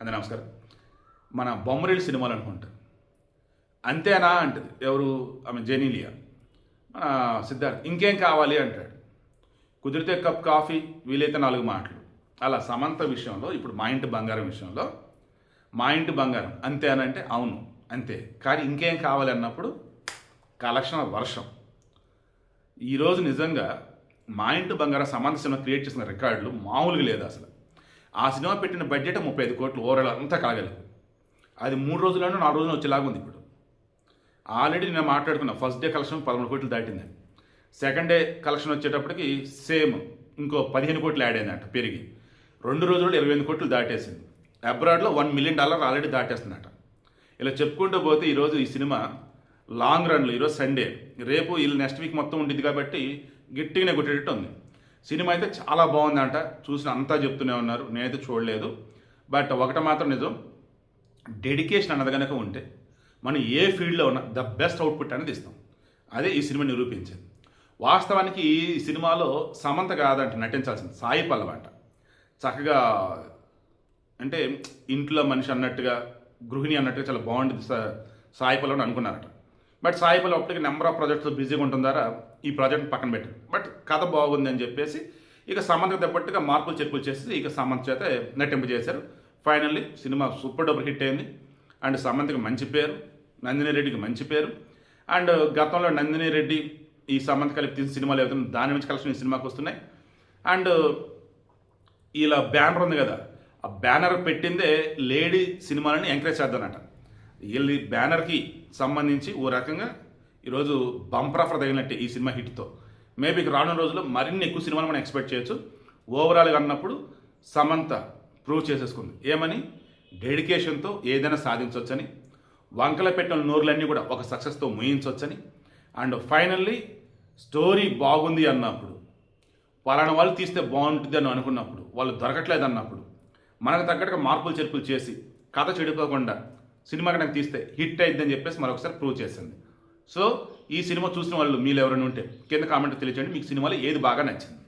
అదే నమస్కారం. మన బొమ్మరిల్లు సినిమాలు అనుకుంటా. అంతేనా అంటది ఎవరు, ఆమె జెనీలియా. మన సిద్ధార్థ్ ఇంకేం కావాలి అంటాడు. కుదిరితే కప్ కాఫీ, వీలైతే 4 మాటలు. అలా సమంత విషయంలో ఇప్పుడు మా ఇంటి బంగారం విషయంలో, మా ఇంటి బంగారం అంతే అని అంటే అవును అంతే, కానీ ఇంకేం కావాలి అన్నప్పుడు కలెక్షన్ వర్షం. ఈరోజు నిజంగా మా ఇంటి బంగారం సమంత సినిమా క్రియేట్ చేసిన రికార్డులు మామూలుగా లేదు అసలు. ఆ సినిమా పెట్టిన బడ్జెట్ 35 కోట్లు ఓవరాల్ అంతా కాగలదు. అది 3 రోజుల్లోనూ 4 రోజులు వచ్చేలాగా ఉంది. ఇప్పుడు ఆల్రెడీ నేను మాట్లాడుకున్నా, ఫస్ట్ డే కలెక్షన్ 13 కోట్లు దాటిందని. సెకండ్ డే కలెక్షన్ వచ్చేటప్పటికి సేమ్ ఇంకో 15 కోట్లు యాడ్ అయిందంట పెరిగి 2 రోజుల్లో 28 కోట్లు దాటేసింది. అబ్రాడ్లో $1 మిలియన్ ఆల్రెడీ దాటేస్తుందట. ఇలా చెప్పుకుంటూ పోతే ఈరోజు ఈ సినిమా లాంగ్ రన్లో, ఈరోజు సండే, రేపు వీళ్ళు నెక్స్ట్ వీక్ మొత్తం ఉంటుంది కాబట్టి గట్టిగానే కొట్టేటట్టు ఉంది. సినిమా అయితే చాలా బాగుందంట, చూసిన అంతా చెప్తూనే ఉన్నారు, నేనైతే చూడలేదు. బట్ ఒకటి మాత్రం నిజం, డెడికేషన్ అన్నది కనుక ఉంటే మనం ఏ ఫీల్డ్లో ఉన్నా ద బెస్ట్ అవుట్పుట్ అనేది ఇస్తాం. అదే ఈ సినిమా నిరూపించింది. వాస్తవానికి ఈ సినిమాలో సమంత కాదంట నటించాల్సింది, సాయి పల్లవి అంట. చక్కగా అంటే ఇంట్లో మనిషి అన్నట్టుగా, గృహిణి అన్నట్టుగా చాలా బాగుంటుంది సాయి పల్లవి అనుకున్నారట. బట్ సాయి పల్లవి అప్పటికి నెంబర్ ఆఫ్ ప్రాజెక్ట్స్లో బిజీగా ఉంటుంది ద్వారా ఈ ప్రాజెక్ట్ని పక్కన పెట్టారు. బట్ కథ బాగుంది అని చెప్పేసి ఇక సమంతకు తగ్గట్టుగా మార్పులు చెప్పులు చేసి ఇక సమంత చేత నటింపు చేశారు. Finally cinema super duper hit అయింది. అండ్ సమంతకి మంచి పేరు, నందిని రెడ్డికి మంచి పేరు. అండ్ గతంలో నందిని రెడ్డి ఈ సమంత కలిపి తీసిన సినిమాలు అవుతుంది, దాని నుంచి కలెక్షన్ ఈ సినిమాకి వస్తున్నాయి. అండ్ ఇలా బ్యానర్ ఉంది కదా, ఆ బ్యానర్ పెట్టిందే లేడీ సినిమాలని ఎంకరేజ్ చేద్దానట. వీళ్ళ బ్యానర్కి సంబంధించి ఓ రకంగా ఈరోజు బంపర్ ఆఫర్ తగిలినట్టే ఈ సినిమా హిట్తో. మేబీ రానున్న రోజుల్లో మరిన్ని ఎక్కువ సినిమాలు మనం ఎక్స్పెక్ట్ చేయొచ్చు. ఓవరాల్గా అన్నప్పుడు సమంత ప్రూవ్ చేసేసుకుంది ఏమని, డెడికేషన్తో ఏదైనా సాధించవచ్చని, వంకల పెట్టిన నోరులన్నీ కూడా ఒక సక్సెస్తో ముయించవచ్చని. అండ్ ఫైనల్లీ స్టోరీ బాగుంది అన్నప్పుడు, పలానా వాళ్ళు తీస్తే బాగుంటుంది అని అనుకున్నప్పుడు, వాళ్ళు దొరకట్లేదు అన్నప్పుడు, మనకు తగ్గట్టుగా మార్పులు చెరుపులు చేసి కథ చెడిపోకుండా సినిమా కనుక తీస్తే హిట్ అయిద్దని చెప్పేసి మరొకసారి ప్రూవ్ చేసింది. సో ఈ సినిమా చూసిన వాళ్ళు మీరు ఎవరైనా ఉంటే కింద కామెంట్ తెలియజేయండి, మీకు సినిమాలో ఏది బాగా నచ్చింది.